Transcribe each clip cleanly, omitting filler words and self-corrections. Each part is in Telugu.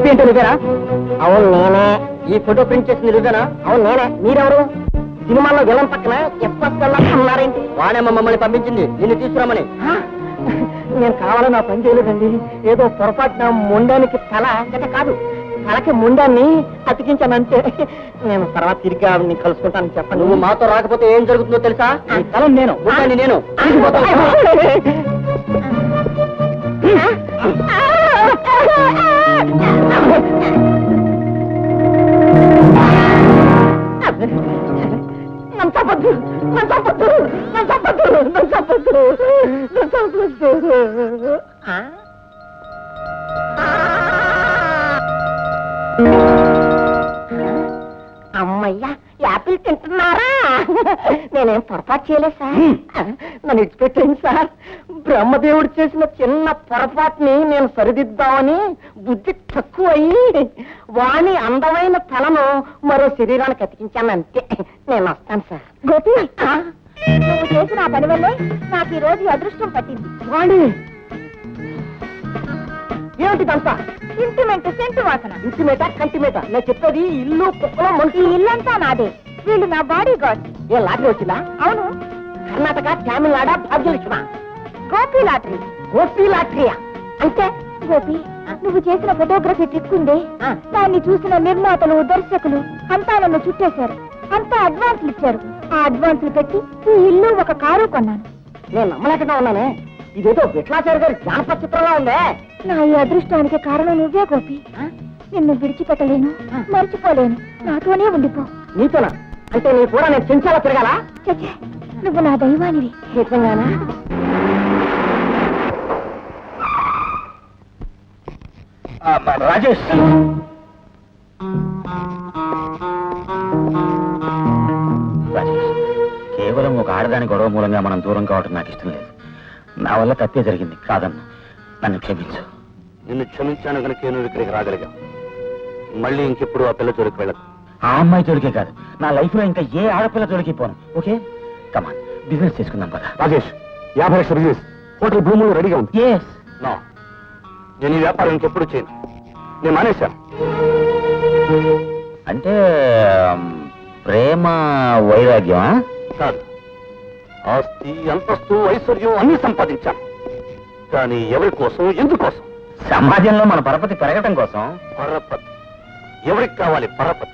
గోపి అంటే నువ్వేనా? అవును నేనే. ఈ ఫోటో ప్రింట్ చేసింది నువ్వేనా? అవును నేనే. మీరెవరు? సినిమాల్లో విలన్ పక్కన ఉన్నారేంటి? వాడేమో మమ్మల్ని పంపించింది నిన్ను తీసుకురామని. నేను కావాలని నా పని చేయలేదండి. ఏదో పొరపాటున ముండానికి తల అంటే కాదు, తలకి ముండాన్ని అతికించానంతే. నేను తర్వాత తిరిగి ఆవిడని కలుసుకుంటాను. చెప్పండి. నువ్వు మాతో రాకపోతే ఏం జరుగుతుందో తెలుసా? ఈ తల నేను ముండాన్ని నేను అమ్మయ్యా, యాపిల్ తింటున్నారా? నేనేం పొరపాటు చేయలేదు సార్. నన్ను ఇచ్చిపెట్టండి సార్. బ్రహ్మదేవుడు చేసిన చిన్న పొరపాటుని నేను సరిదిద్దామని బుద్ధి తక్కువ అయ్యి వాణి అందమైన తలను మరో శరీరానికి అతికించాను అంతే. నేను వస్తాను సార్. గోపి, నువ్వు చేసిన ఆ పని వల్లే నాకు ఈ రోజు అదృష్టం పట్టింది. వాణి ఏమిటిదంతా? ఇంటిమెంట్ సెంటు వాసన. ఇంటిమేటా కంటిమేటా? నేను చెప్పేది ఇల్లు కుక్కలో ఈ ఇల్లంతా నాదే. వీళ్ళు నా బాడీ గార్డ్. ఏ లాటరీ వచ్చిందా? అవును, కర్ణాటక, తమిళనాడ, భాగ్యలక్ష్మ. గోపి లాటరీ. గోపి లాటరీయా? అంటే గోపి, నువ్వు చేసిన ఫోటోగ్రఫీ ట్రిక్ ఉందే, దాన్ని చూసిన నిర్మాతలు, దర్శకులు అంతా నన్ను చుట్టేశారు. అంతా అడ్వాన్స్లు ఇచ్చారు. ఆ అడ్వాన్స్లు పెట్టి ఈ ఇల్లు, ఒక కారు కొన్నాను. నేను నమ్మలేకుండా ఉన్నానే. ఇదేదో విఠలాచారి గారి జానపద చిత్రంలో ఉందే. నా ఈ అదృష్టానికి కారణం నువ్వే గోపి. నిన్ను విడిచిపెట్టలేను, మర్చిపోలేను. నాతోనే ఉండిపో. నీతోనా? అంటే నీ కూడా నేను చెంచాలా తిరగాలా? చచ్చే, నువ్వు నా దైవానివి. నిజంగానా? రాజేష్, కేవలం ఒక ఆడదాని గొడవ మూలంగా మనం దూరం కావటం నాకు ఇష్టం లేదు. నా వల్ల తప్పే జరిగింది, కాదన్ను. నన్ను క్షమించు. నిన్ను క్షమించాను కనుక నువ్వు ఇక్కడికి రాగలిగా. మళ్ళీ ఇంకెప్పుడు ఆ పిల్ల జోలికి వెళ్ళదు. ఆ అమ్మాయి జోలికే కాదు, నా లైఫ్ లో ఇంకా ఏ ఆడపిల్ల జోలికి పోను. ఓకే, కమాన్, బిజినెస్ చేసుకుందాం కదా. రాజేష్, 50 లక్షల బిజినెస్ హోటల్ భూములు రెడీగా ఉంది. ఎస్. నో, నేను ఈ వ్యాపారం ఇంకెప్పుడు చేయను. నేను మానేశాను. అంటే ప్రేమ వైరాగ్యమా? కాదు, ఆస్తి, అంతస్తు, ఐశ్వర్యం అన్ని సంపాదించాను. కానీ ఎవరి కోసం, ఎందుకోసం? సమాజంలో మన పరపతి పెరగటం కోసం. పరపతి? ఎవరికి కావాలి పరపతి?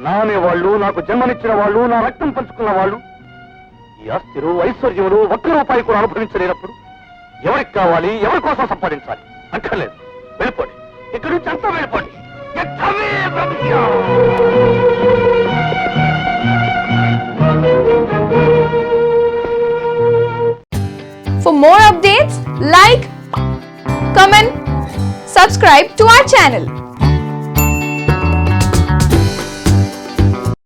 నానే వాళ్ళు, నాకు జన్మనిచ్చిన వాళ్ళు, నా రక్తం పంచుకున్న వాళ్ళు ఈ ఆస్తిలు, ఐశ్వర్యములు ఒక్క రూపాయి కూడా అనుభవించలేనప్పుడు ఎవరికి కావాలి, ఎవరి కోసం సంపాదించాలి? అక్కర్లేదు, వెళ్ళిపోండి. ఇక్కడి నుంచి అంతా వెళ్ళిపోండి. For more updates, like, comment, subscribe to our channel.